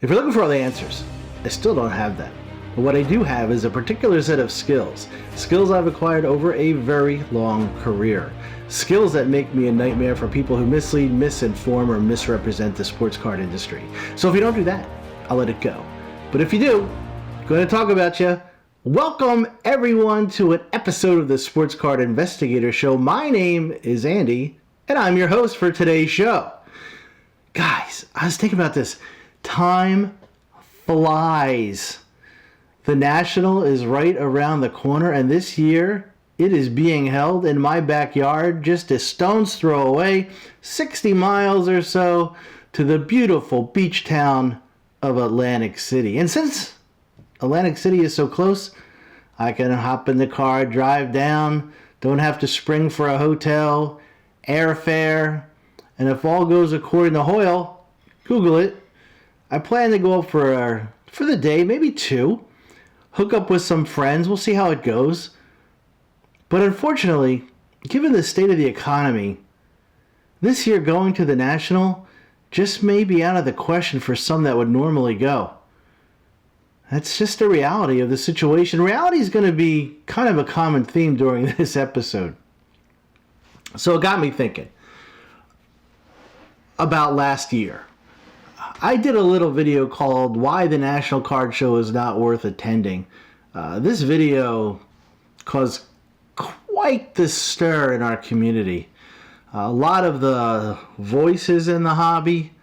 If you're looking for all the answers, I still don't have them. But what I do have is a particular set of skills. Skills I've acquired over a very long career. Skills that make me a nightmare for people who mislead, misinform, or misrepresent the sports card industry. So if you don't do that, I'll let it go. But if you do, I'm going to talk about you. Welcome everyone to an episode of the Sports Card Investigator Show. My name is Andy, and I'm your host for today's show. Guys, I was thinking about this. Time flies. The National is right around the corner, and this year it is being held in my backyard, just a stone's throw away, 60 miles or so to the beautiful beach town of Atlantic City. And since Atlantic City is so close, I can hop in the car, drive down, don't have to spring for a hotel, airfare, and if all goes according to Hoyle, Google it, I plan to go up for the day, maybe two, hook up with some friends, we'll see how it goes. But unfortunately, given the state of the economy, this year going to the National just may be out of the question for some that would normally go. That's just the reality of the situation. Reality is going to be kind of a common theme during this episode. So it got me thinking about last year. I did a little video called Why the National Card Show is Not Worth Attending. This video caused quite the stir in our community. A lot of the voices in the hobby,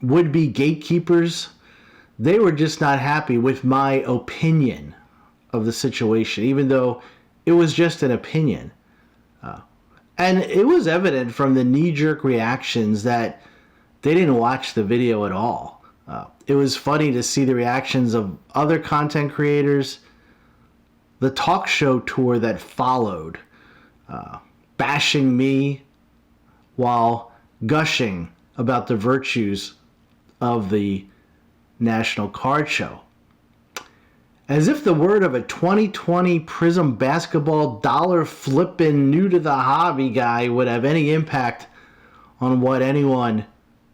would-be gatekeepers, they were just not happy with my opinion of the situation, even though it was just an opinion. And it was evident from the knee-jerk reactions that they didn't watch the video at all. It was funny to see the reactions of other content creators, the talk show tour that followed, bashing me while gushing about the virtues of the National Card Show. As if the word of a 2020 Prism basketball dollar flippin' new to the hobby guy would have any impact on what anyone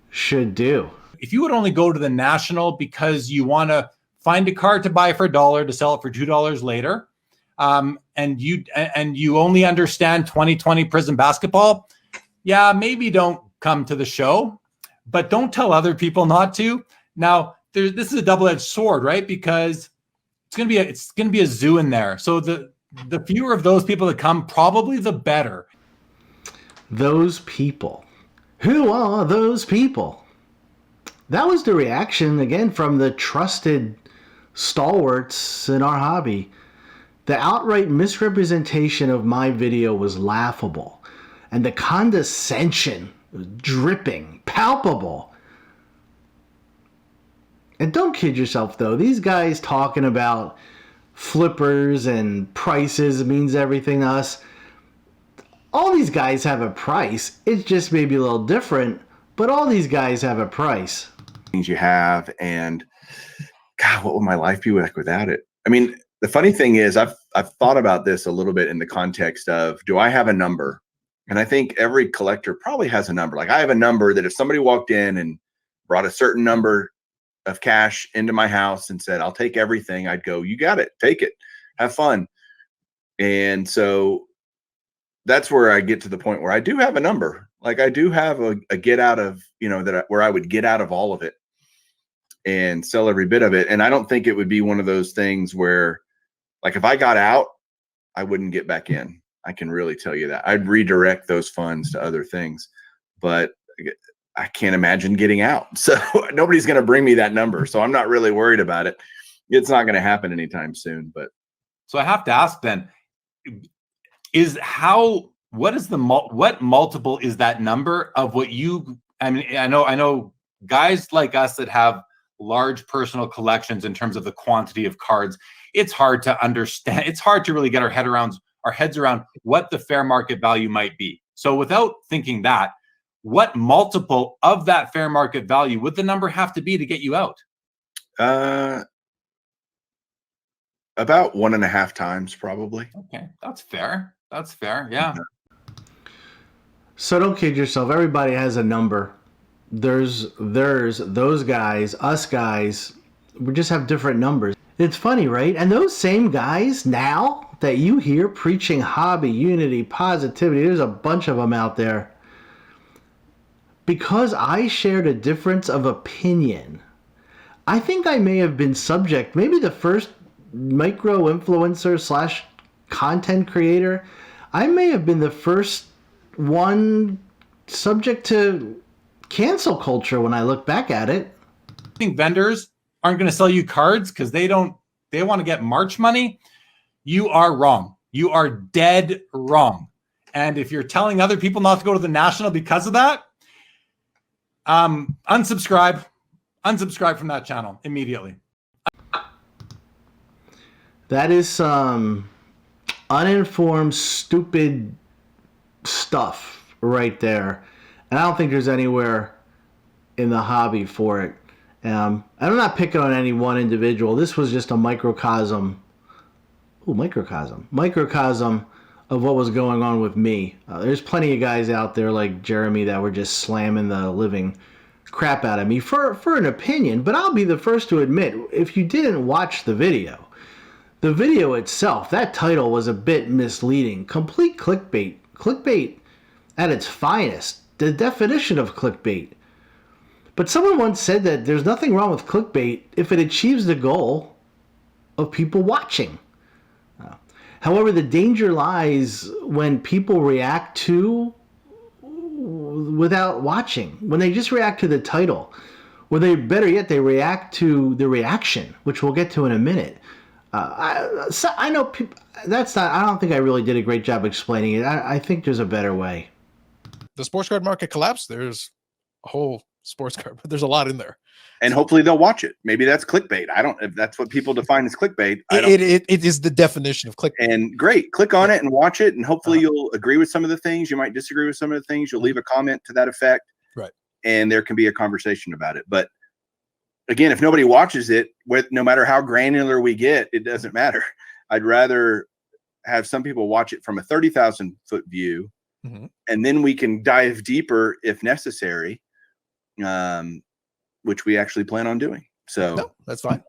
should do. If you would only go to the National because you want to find a card to buy for $1 to sell it for $2 later, and you only understand 2020 Prism basketball, yeah, maybe don't come to the show, but don't tell other people not to. Now, this is a double-edged sword, right? Because it's gonna be a zoo in there. So the fewer of those people that come, probably the better. Those people. Who are those people? That was the reaction, again, from the trusted stalwarts in our hobby. The outright misrepresentation of my video was laughable, and the condescension was dripping, palpable. And don't kid yourself, though. These guys talking about flippers and prices means everything to us. All these guys have a price. It just may be a little different, but all these guys have a price. Things you have, and God, what would my life be like without it? I mean, the funny thing is, I've thought about this a little bit in the context of, do I have a number? And I think every collector probably has a number. Like, I have a number that if somebody walked in and brought a certain number of cash into my house and said, I'll take everything, I'd go, you got it, take it, have fun. And so that's where I get to the point where I do have a number. Like, I do have a get out of, where I would get out of all of it and sell every bit of it. And I don't think it would be one of those things where, like, if I got out, I wouldn't get back in. I can really tell you that. I'd redirect those funds to other things, but I can't imagine getting out. So nobody's going to bring me that number. So I'm not really worried about it. It's not going to happen anytime soon. But so I have to ask then, what multiple is that number of what you, I mean, I know guys like us that have large personal collections in terms of the quantity of cards, it's hard to understand. It's hard to really get our heads around what the fair market value might be. So without thinking that, what multiple of that fair market value would the number have to be to get you out? About 1.5 times, probably. Okay, that's fair. Yeah. So don't kid yourself. Everybody has a number. there's those guys, us guys, we just have different numbers. It's funny, right? And those same guys now that you hear preaching hobby, unity, positivity, there's a bunch of them out there. Because I shared a difference of opinion, I think I may have been subject, maybe the first micro influencer slash content creator, I may have been the first one subject to cancel culture when I look back at it. I think vendors aren't going to sell you cards because they want to get March money. You are wrong. You are dead wrong. And if you're telling other people not to go to the National because of that, unsubscribe from that channel immediately. That is some uninformed, stupid stuff right there. And I don't think there's anywhere in the hobby for it. I'm not picking on any one individual. This was just a microcosm of what was going on with me. There's plenty of guys out there like Jeremy that were just slamming the living crap out of me for an opinion, but I'll be the first to admit, if you didn't watch the video itself, that title was a bit misleading. Complete clickbait at its finest, the definition of clickbait. But someone once said that there's nothing wrong with clickbait if it achieves the goal of people watching. However, the danger lies when people react to without watching, when they just react to the title, or better yet, they react to the reaction, which we'll get to in a minute. I know people, I don't think I really did a great job explaining it. I think there's a better way. The sports card market collapsed. There's a whole sports card, but there's a lot in there. And hopefully they'll watch it. Maybe that's clickbait. If that's what people define as clickbait. It is the definition of clickbait. And great, click on it and watch it. And hopefully you'll agree with some of the things. You might disagree with some of the things. You'll leave a comment to that effect. Right. And there can be a conversation about it. But again, if nobody watches it, no matter how granular we get, it doesn't matter. I'd rather have some people watch it from a 30,000 foot view, and then we can dive deeper if necessary, which we actually plan on doing. So no, that's fine.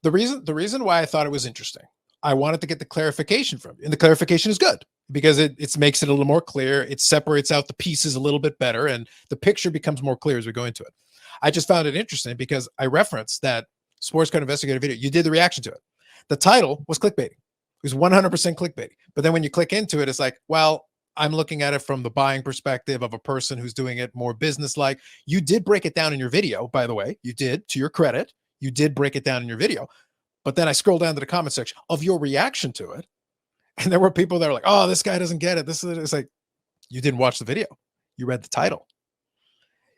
The reason why I thought it was interesting, I wanted to get the clarification from you, and the clarification is good because it makes it a little more clear. It separates out the pieces a little bit better, and the picture becomes more clear as we go into it. I just found it interesting because I referenced that Sports Card Investigator video. You did the reaction to it. The title was clickbaiting. It was 100% clickbaiting. But then when you click into it, it's like, well, I'm looking at it from the buying perspective of a person who's doing it more business-like. You did break it down in your video, by the way. You did, to your credit. You did break it down in your video. But then I scrolled down to the comment section of your reaction to it. And there were people that were like, oh, this guy doesn't get it. It's like, you didn't watch the video. You read the title.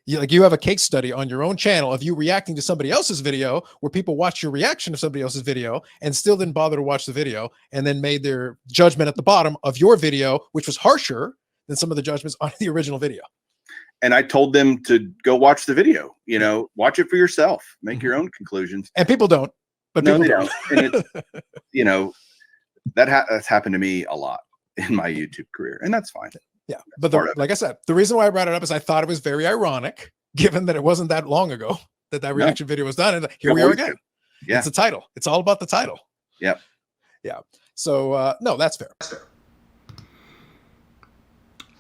You have a case study on your own channel of you reacting to somebody else's video where people watch your reaction to somebody else's video and still didn't bother to watch the video and then made their judgment at the bottom of your video, which was harsher than some of the judgments on the original video. And I told them to go watch the video, watch it for yourself, make your own conclusions. And people don't, but no, people they don't. And it's, that's happened to me a lot in my YouTube career, and that's fine. Yeah, but like I said, the reason why I brought it up is I thought it was very ironic, given that it wasn't that long ago that reaction video was done, and here we are again. Yeah, it's a title. It's all about the title. Yep. Yeah. So no, that's fair.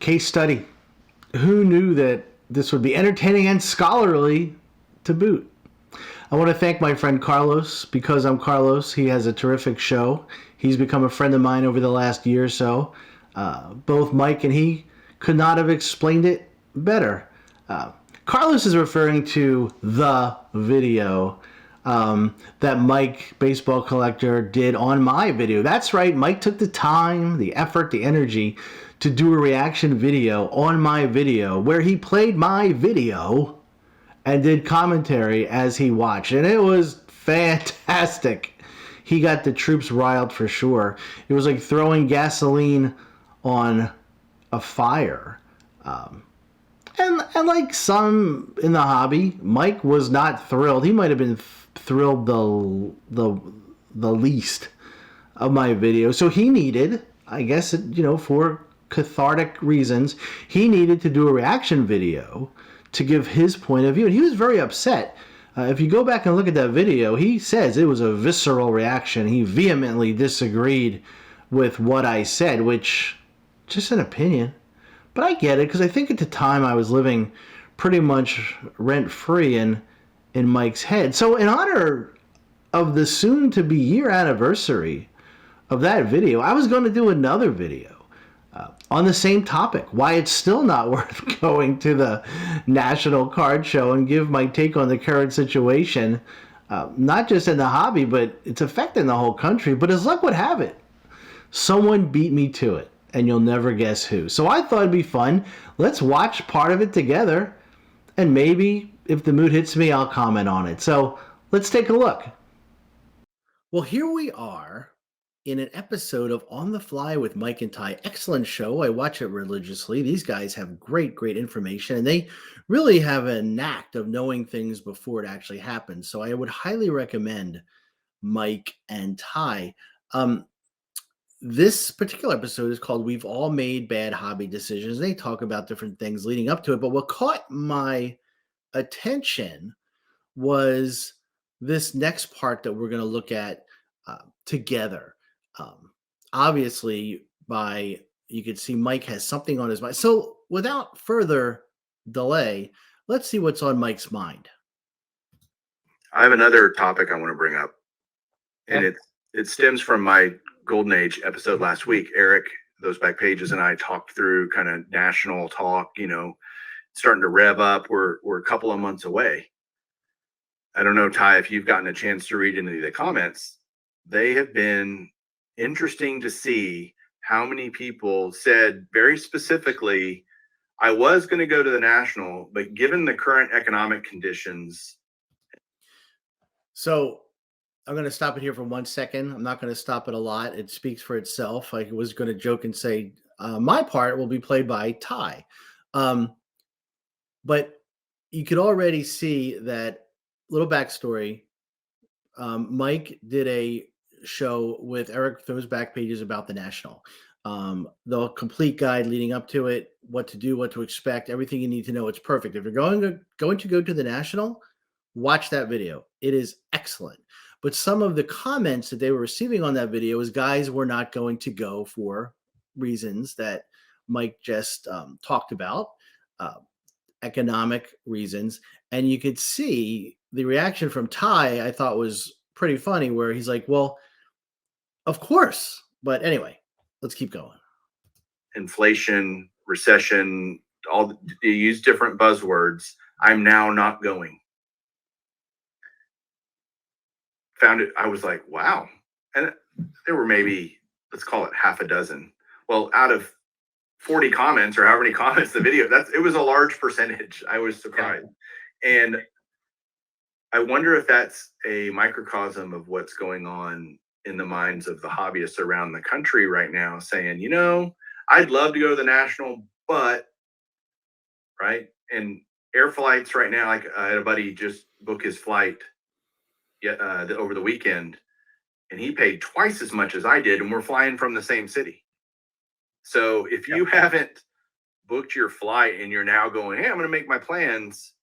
Case study. Who knew that this would be entertaining and scholarly to boot? I want to thank my friend Carlos. Because I'm Carlos, he has a terrific show. He's become a friend of mine over the last year or so. Both Mike and he could not have explained it better. Carlos is referring to the video that Mike, Baseball Collector, did on my video. That's right, Mike took the time, the effort, the energy to do a reaction video on my video where he played my video and did commentary as he watched. And it was fantastic. He got the troops riled for sure. It was like throwing gasoline on a fire. And like some in the hobby, Mike was not thrilled. He might have been thrilled the least of my video. So he needed, I guess, for cathartic reasons, he needed to do a reaction video to give his point of view. And he was very upset. If you go back and look at that video, he says it was a visceral reaction. He vehemently disagreed with what I said, which, just an opinion. But I get it, because I think at the time I was living pretty much rent-free in Mike's head. So in honor of the soon-to-be year anniversary of that video, I was going to do another video on the same topic, why it's still not worth going to the National Card Show, and give my take on the current situation, not just in the hobby, but it's affecting the whole country. But as luck would have it, someone beat me to it, and you'll never guess who. So I thought it'd be fun. Let's watch part of it together, and maybe if the mood hits me, I'll comment on it. So let's take a look. Well, here we are in an episode of On the Fly with Mike and Ty. Excellent show. I watch it religiously. These guys have great information, and they really have a knack of knowing things before it actually happens. So I would highly recommend Mike and Ty. This particular episode is called We've All Made Bad Hobby Decisions. They talk about different things leading up to it, but what caught my attention was this next part that we're going to look at together. Obviously, you could see Mike has something on his mind. So without further delay, let's see what's on Mike's mind. I have another topic I want to bring up, and it stems from my Golden Age episode last week. Eric, those back pages, and I talked through kind of national talk, starting to rev up. We're a couple of months away. I don't know, Ty, if you've gotten a chance to read any of the comments. They have been interesting to see how many people said very specifically, I was going to go to the National, but given the current economic conditions. So I'm going to stop it here for 1 second. I'm not going to stop it a lot. It speaks for itself. I was going to joke and say my part will be played by Ty. But you could already see that little backstory. Mike did a show with Eric, those back pages about the National. The complete guide leading up to it, what to do, what to expect, everything you need to know. It's perfect. If you're going to go to the National, watch that video. It is excellent. But some of the comments that they were receiving on that video is guys were not going to go for reasons that Mike just talked about, economic reasons. And you could see the reaction from Ty, I thought was pretty funny, where he's like, well, of course. But anyway, let's keep going. Inflation, recession, you use different buzzwords. I'm now not going. Found it. I was like, wow. And there were maybe, let's call it half a dozen. Well, out of 40 comments or however many comments the video, it was a large percentage. I was surprised. Yeah. And I wonder if that's a microcosm of what's going on in the minds of the hobbyists around the country right now, saying, I'd love to go to the National, but, right? And air flights right now, like I had a buddy just book his flight over the weekend, and he paid twice as much as I did, and we're flying from the same city. So if you haven't booked your flight and you're now going, hey, I'm going to make my plans,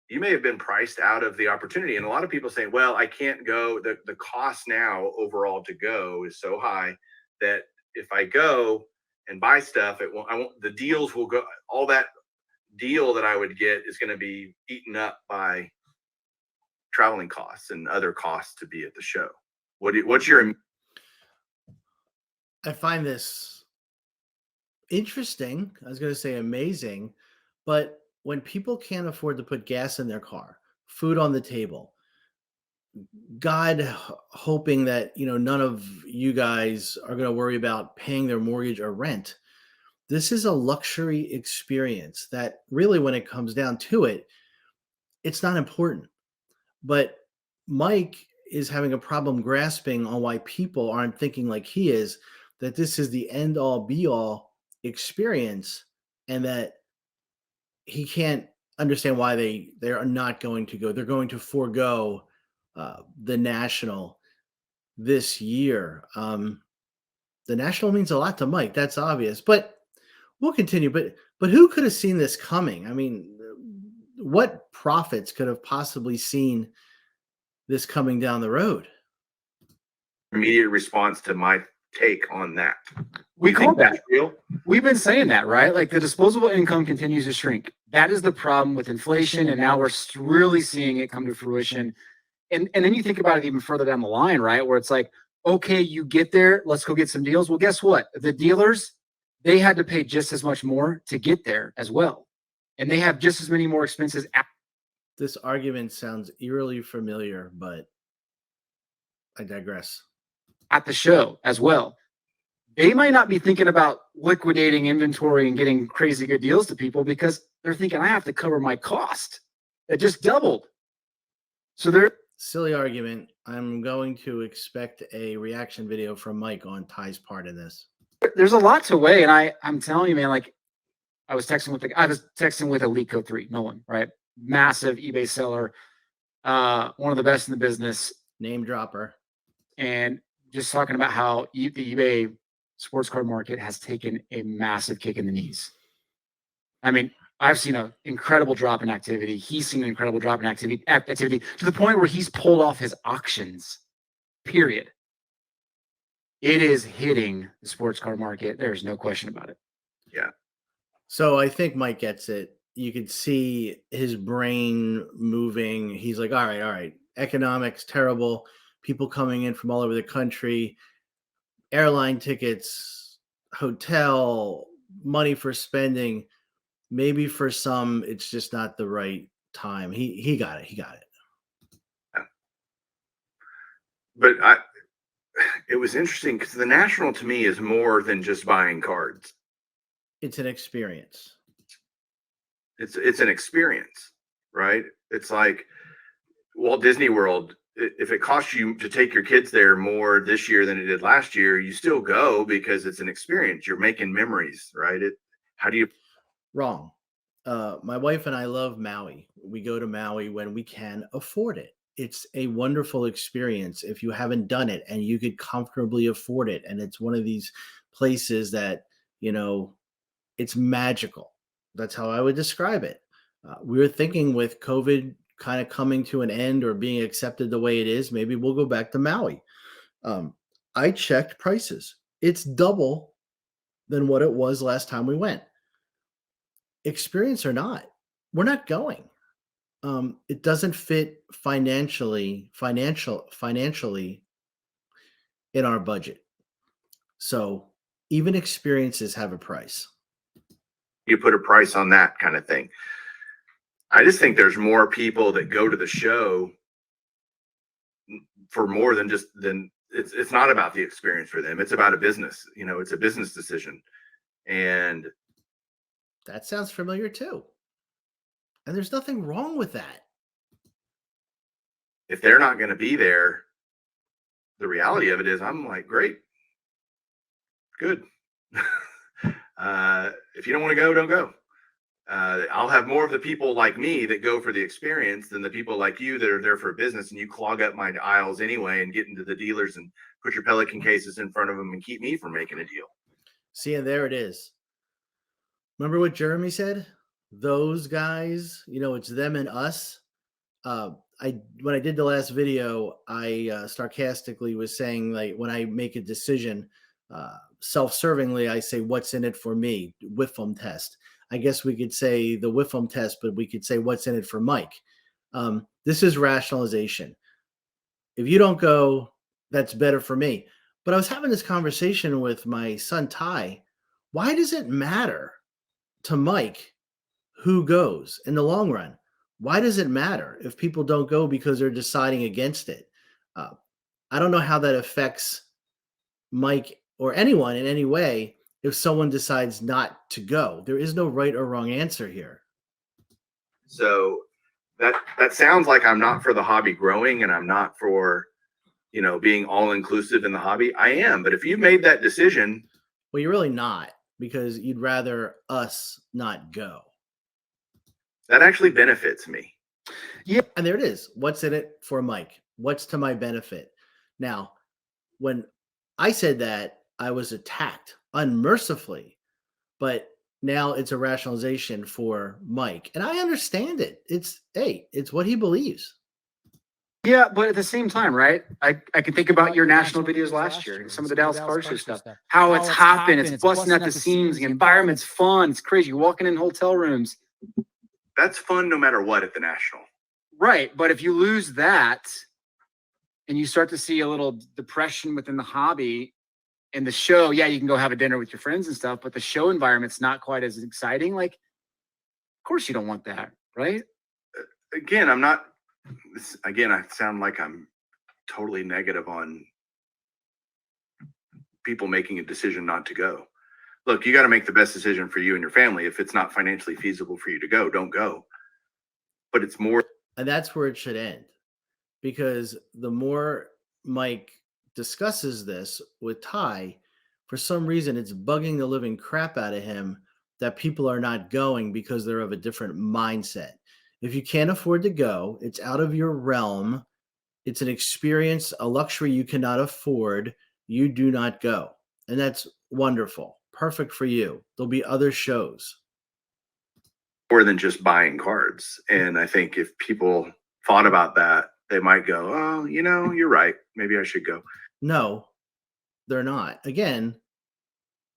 you may have been priced out of the opportunity. And a lot of people saying, well, I can't go. The cost now overall to go is so high that if I go and buy stuff, the deals will go, all that deal that I would get is going to be eaten up by traveling costs and other costs to be at the show. What's your? I find this interesting. I was going to say amazing, but when people can't afford to put gas in their car, food on the table, God hoping that, none of you guys are going to worry about paying their mortgage or rent. This is a luxury experience that really, when it comes down to it, it's not important. But Mike is having a problem grasping on why people aren't thinking like he is, that this is the end all be all experience, and that he can't understand why they are not going to go. They're going to forego the National this year. The National means a lot to Mike. That's obvious, but we'll continue. But who could have seen this coming? I mean, what profits could have possibly seen this coming down the road? Immediate response to my take on that. We You call think that's that. real? We've been saying that, right? Like the disposable income continues to shrink. That is the problem with inflation, and now we're really seeing it come to fruition. And then you think about it even further down the line, right? Where it's like, okay, you get there, let's go get some deals. Well, guess what? The dealers, they had to pay just as much more to get there as well, and they have just as many more expenses This argument sounds eerily familiar, but I digress. at the show as well. They might not be thinking about liquidating inventory and getting crazy good deals to people because they're thinking, I have to cover my cost. It just doubled. So Silly argument. I'm going to expect a reaction video from Mike on Ty's part in this. there's a lot to weigh. And I'm telling you, man, like I was texting with Elite Code 3, Nolan, right? Massive eBay seller, one of the best in the business. Name dropper. And just talking about how the eBay sports card market has taken a massive kick in the knees. I mean, I've seen an incredible drop in activity. He's seen an incredible drop in activity to the point where he's pulled off his auctions, period. It is hitting the sports card market. There's no question about it. Yeah. So I think Mike gets it. You could see his brain moving. He's like, all right. Economics, terrible. People coming in from all over the country. Airline tickets, hotel, money for spending. Maybe for some, it's just not the right time. He got it. Yeah. But it was interesting because the National to me is more than just buying cards. It's an experience. It's an experience, right? It's like Walt Disney World. If it costs you to take your kids there more this year than it did last year, you still go because it's an experience. You're making memories, right? How do you? Wrong. My wife and I love Maui. We go to Maui when we can afford it. It's a wonderful experience if you haven't done it and you could comfortably afford it. And it's one of these places that, it's magical. That's how I would describe it. We were thinking with COVID kind of coming to an end or being accepted the way it is, maybe we'll go back to Maui. I checked prices. It's double than what it was last time we went. Experience or not, we're not going. It doesn't fit financially in our budget. So even experiences have a price. You put a price on that kind of thing. I just think there's more people that go to the show for more than it's not about the experience for them. It's about a business. It's a business decision. And that sounds familiar too. And there's nothing wrong with that. If they're not going to be there, the reality of it is I'm like, great, good. If you don't want to go, don't go. I'll have more of the people like me that go for the experience than the people like you that are there for a business, and you clog up my aisles anyway and get into the dealers and put your Pelican cases in front of them and keep me from making a deal. See, and there it is. Remember what Jeremy said? Those guys, it's them and us. When I did the last video, I sarcastically was saying, like, when I make a decision, self-servingly, I say, what's in it for me? WIFM test. I guess we could say the WIFM test, but we could say what's in it for Mike. This is rationalization. If you don't go, that's better for me. But I was having this conversation with my son, Ty. Why does it matter to Mike who goes in the long run? Why does it matter if people don't go because they're deciding against it? I don't know how that affects Mike or anyone in any way if someone decides not to go. There is no right or wrong answer here. So that sounds like I'm not for the hobby growing, and I'm not for, being all inclusive in the hobby. I am, but if you've made that decision, well, you're really not, because you'd rather us not go. That actually benefits me. Yeah, and there it is. What's in it for Mike? What's to my benefit? Now, when I said that, I was attacked unmercifully, but now it's a rationalization for Mike. And I understand it. It's what he believes. Yeah, but at the same time, right? I can think about your national videos last year and some of the Dallas car show stuff. How it's hopping, it's busting at the seams, the environment's fun, it's crazy. You're walking in hotel rooms. That's fun no matter what at the national. Right. But if you lose that and you start to see a little depression within the hobby and the show, yeah, you can go have a dinner with your friends and stuff, but the show environment's not quite as exciting. Like, of course you don't want that, right? Again, I sound like I'm totally negative on people making a decision not to go. Look, you got to make the best decision for you and your family. If it's not financially feasible for you to go, don't go. But it's more. And that's where it should end. Because the more Mike discusses this with Ty, for some reason it's bugging the living crap out of him that people are not going because they're of a different mindset. If you can't afford to go, it's out of your realm. It's an experience, a luxury you cannot afford. You do not go. And that's wonderful. Perfect for you. There'll be other shows. More than just buying cards. And I think if people thought about that, they might go, oh, you're right. Maybe I should go. No, they're not. Again,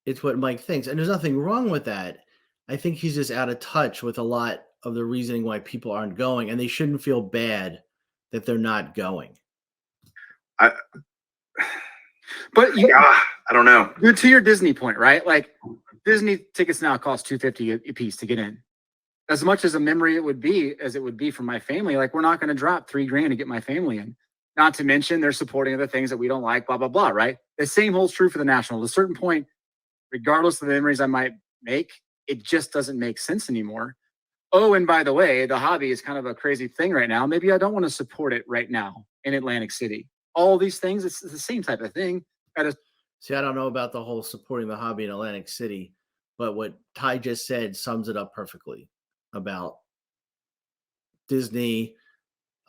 it's what Mike thinks. And there's nothing wrong with that. I think he's just out of touch with a lot of the reasoning why people aren't going, and they shouldn't feel bad that they're not going. But I don't know. To your Disney point, right? Like Disney tickets now cost $250 a piece to get in. As much as a memory it would be for my family, like we're not going to drop $3,000 to get my family in. Not to mention they're supporting other things that we don't like, blah, blah, blah, right? The same holds true for the National. At a certain point, regardless of the memories I might make, it just doesn't make sense anymore. Oh, and by the way, the hobby is kind of a crazy thing right now. Maybe I don't want to support it right now in Atlantic City. All these things, it's the same type of thing. See, I don't know about the whole supporting the hobby in Atlantic City, but what Ty just said sums it up perfectly about Disney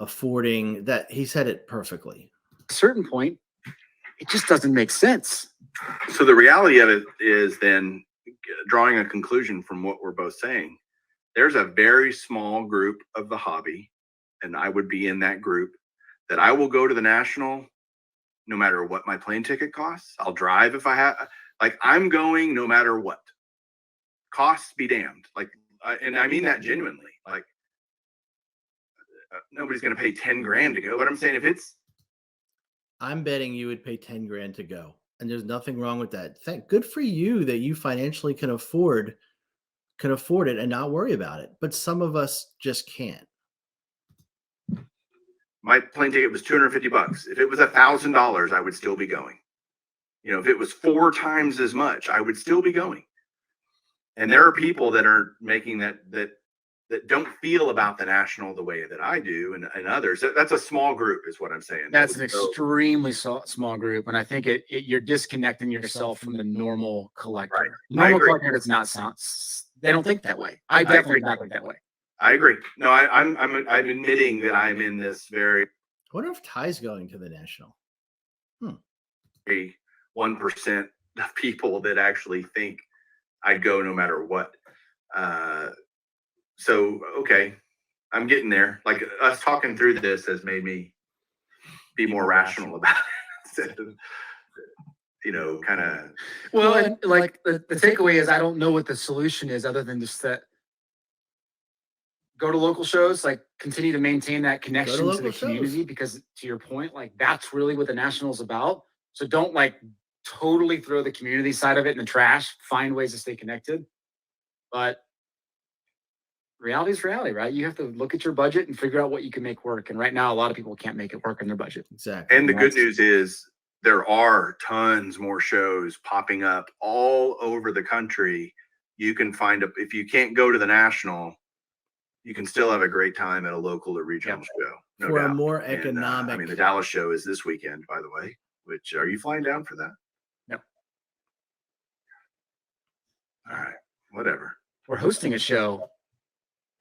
affording that. He said it perfectly. At a certain point, it just doesn't make sense. So the reality of it is then drawing a conclusion from what we're both saying. There's a very small group of the hobby, and I would be in that group, that I will go to the National no matter what my plane ticket costs. I'll drive if I have, like, I'm going no matter what. Costs be damned. Like, and I mean that genuinely. Like, nobody's going to pay $10,000 to go. But I'm saying I'm betting you would pay $10,000 to go, and there's nothing wrong with that. Good for you that you financially can afford it and not worry about it. But some of us just can't. My plane ticket was $250. If it was $1,000, I would still be going. If it was 4 times as much, I would still be going. And there are people that are making that don't feel about the National the way that I do, and others. That's a small group, is what I'm saying. That's an extremely small group, and I think you're disconnecting yourself from the normal collector. Right. Normal collector does not sound. They don't think that way. I definitely don't think that way. I agree. No, I'm admitting that I'm in this very. I wonder if Ty's going to the National. 1% of people that actually think I'd go no matter what. So, okay, I'm getting there. Like, us talking through this has made me be more rational about it. Kind of. Well, and like the takeaway is, I don't know what the solution is other than just that. Go to local shows, like continue to maintain that connection to the community, because to your point, like that's really what the National is about. So don't like totally throw the community side of it in the trash. Find ways to stay connected. But reality is reality, right? You have to look at your budget and figure out what you can make work. And right now, a lot of people can't make it work in their budget. Exactly. And the good news is there are tons more shows popping up all over the country. You can find if you can't go to the National, you can still have a great time at a local or regional show. No for doubt. A more economic. And, the Dallas show is this weekend, by the way. Which, are you flying down for that? No. All right. Whatever. We're hosting a show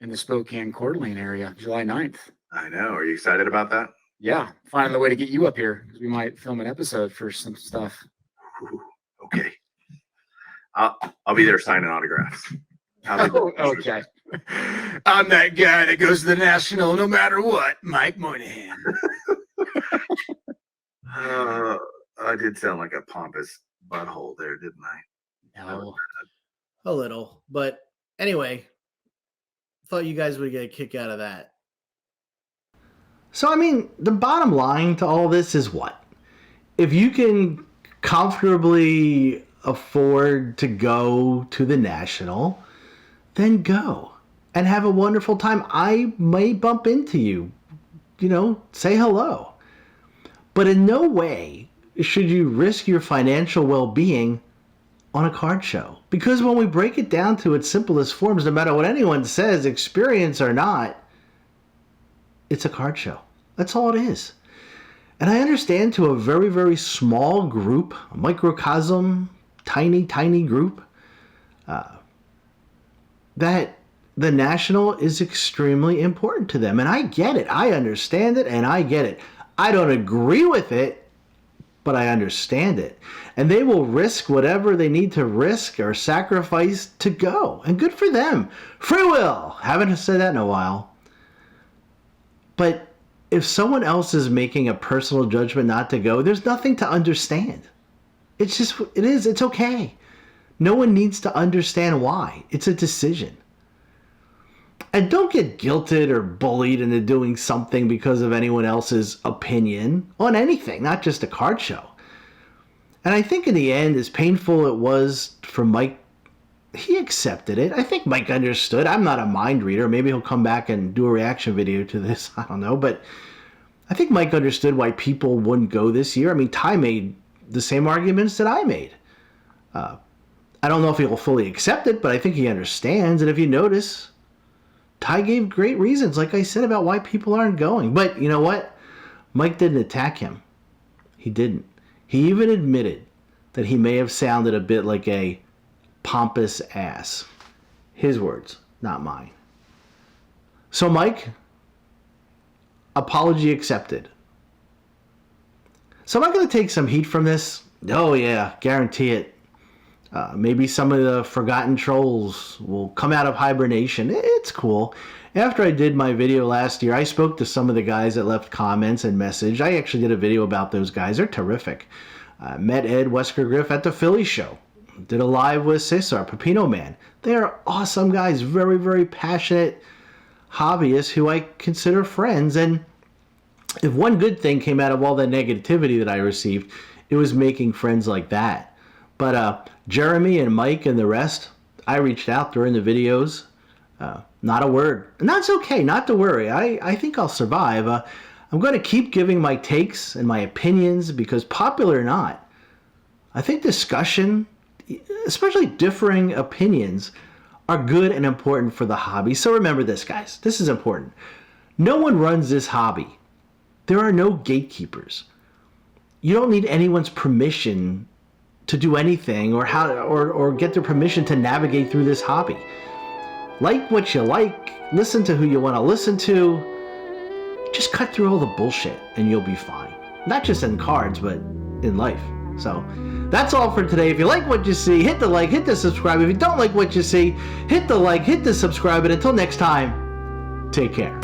in the Spokane Coeur d'Alene area, July 9th. I know. Are you excited about that? Yeah. Finding the way to get you up here, because we might film an episode for some stuff. Ooh, okay. I'll be there signing autographs. How they- Oh, okay. I'm that guy that goes to the National no matter what, Mike Moynihan. I did sound like a pompous butthole there, didn't I? No. A little, but anyway, thought you guys would get a kick out of that. So, I mean, the bottom line to all this is what? If you can comfortably afford to go to the National, then go and have a wonderful time. I may bump into you, say hello. But in no way should you risk your financial well-being on a card show. Because when we break it down to its simplest forms, no matter what anyone says, experience or not, it's a card show. That's all it is. And I understand to a very, very small group, a microcosm, tiny, tiny group, that the National is extremely important to them. And I get it. I understand it, and I get it. I don't agree with it, but I understand it. And they will risk whatever they need to risk or sacrifice to go. And good for them. Free will. Haven't said that in a while. But if someone else is making a personal judgment not to go, there's nothing to understand. It's okay. No one needs to understand why. It's a decision. And don't get guilted or bullied into doing something because of anyone else's opinion on anything, not just a card show. And I think in the end, as painful it was for Mike, he accepted it. I think Mike understood. I'm not a mind reader. Maybe he'll come back and do a reaction video to this. I don't know. But I think Mike understood why people wouldn't go this year. I mean, Ty made the same arguments that I made. I don't know if he'll fully accept it, but I think he understands. And if you notice, Ty gave great reasons, like I said, about why people aren't going. But you know what? Mike didn't attack him. He didn't. He even admitted that he may have sounded a bit like a pompous ass. His words, not mine. So, Mike, apology accepted. So am I going to take some heat from this? Oh, yeah, guarantee it. Maybe some of the forgotten trolls will come out of hibernation. It's cool. After I did my video last year, I spoke to some of the guys that left comments and messaged. I actually did a video about those guys. They're terrific. Met Ed Wesker Griff at the Philly show. Did a live with Cesar, Pepino Man. They are awesome guys. Very, very passionate hobbyists who I consider friends. And if one good thing came out of all the negativity that I received, it was making friends like that. But Jeremy and Mike and the rest, I reached out during the videos. Not a word. And that's okay, not to worry. I think I'll survive. I'm going to keep giving my takes and my opinions because popular or not, I think discussion, especially differing opinions, are good and important for the hobby. So remember this, guys. This is important. No one runs this hobby. There are no gatekeepers. You don't need anyone's permission to do anything or get their permission to navigate through this hobby. Like what you like, listen to who you want to listen to, just cut through all the bullshit and you'll be fine. Not just in cards, but in life. So that's all for today. If you like what you see, hit the like, hit the subscribe. If you don't like what you see, hit the like, hit the subscribe. And until next time, take care.